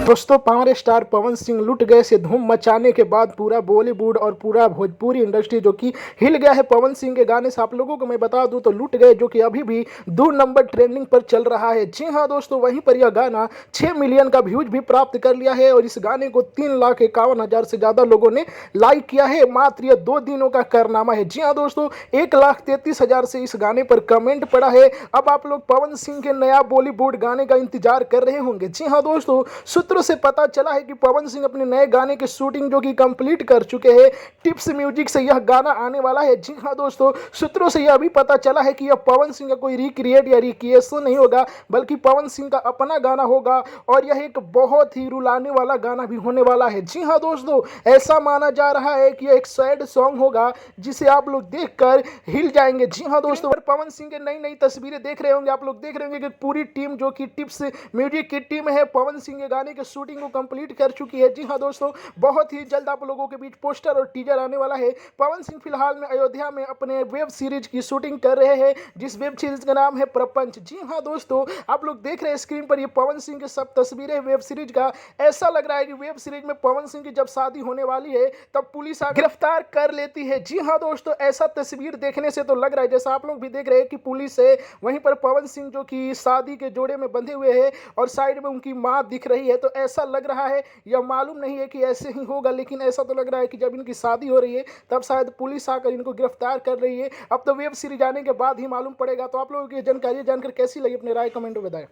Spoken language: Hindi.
दोस्तों, पावर स्टार पवन सिंह लुट गए से धूम मचाने के बाद पूरा बॉलीवुड और पूरा भोजपुरी इंडस्ट्री जो कि हिल गया है पवन सिंह के गाने से। आप लोगों को मैं बता दूं तो लुट गए जो कि अभी भी 2 नंबर ट्रेंडिंग पर चल रहा है। जी हां दोस्तों, वहीं पर यह गाना 6 मिलियन का व्यूज भी प्राप्त कर लिया है और इस गाने को 3,51,000 से ज्यादा लोगों ने लाइक किया है। मात्र यह 2 दिनों का कारनामा है। जी हाँ दोस्तों, 1,33,000 से इस गाने पर कमेंट पड़ा है। अब आप लोग पवन सिंह के नया बॉलीवुड गाने का इंतजार कर रहे होंगे। जी हाँ दोस्तों, सूत्रों से पता चला है कि पवन सिंह अपने नए गाने की शूटिंग जो कि कंप्लीट कर चुके हैं। टिप्स म्यूजिक से यह गाना आने वाला है। जी हाँ दोस्तों, सूत्रों से यह भी पता चला है कि यह पवन सिंह का कोई रिक्रिएट या रिक्रिएशन नहीं होगा, बल्कि पवन सिंह का अपना गाना होगा और यह एक बहुत ही रुलाने वाला गाना भी होने वाला है। जी हाँ दोस्तों, ऐसा माना जा रहा है कि यह एक सैड सॉन्ग होगा जिसे आप लोग देखकर हिल जाएंगे। जी हाँ दोस्तों, पवन सिंह के नई नई तस्वीरें देख रहे होंगे। आप लोग देख रहे होंगे कि पूरी टीम जो कि टिप्स म्यूजिक की टीम है पवन सिंह के गाने के शूटिंग को कंप्लीट कर चुकी है। जी हाँ दोस्तों, बहुत ही जल्द आप लोगों के बीच पोस्टर और टीजर आने वाला है। पवन सिंह फिलहाल में अयोध्या में अपने वेब सीरीज की शूटिंग कर रहे हैं, जिस वेब सीरीज का नाम है प्रपंच। जी हाँ दोस्तों, आप लोग देख रहे हैं स्क्रीन पर ये पवन सिंह की सब तस्वीरें वेब सीरीज का। ऐसा लग रहा है कि वेब सीरीज में पवन सिंह की जब शादी होने वाली है तब पुलिस आकर गिरफ्तार कर लेती है। जी हाँ दोस्तों, ऐसा तस्वीर देखने से तो लग रहा है, जैसा आप लोग भी देख रहे हैं कि पुलिस है, वहीं पर पवन सिंह जो कि शादी के जोड़े में बंधे हुए हैं और साइड में उनकी मां दिख रही है। तो ऐसा लग रहा है, यह मालूम नहीं है कि ऐसे ही होगा, लेकिन ऐसा तो लग रहा है कि जब इनकी शादी हो रही है तब शायद पुलिस आकर इनको गिरफ्तार कर रही है। अब तो वेब सीरीज आने के बाद ही मालूम पड़ेगा। तो आप लोगों की जानकारी जानकर कैसी लगी, अपनी राय कमेंट में बताएं।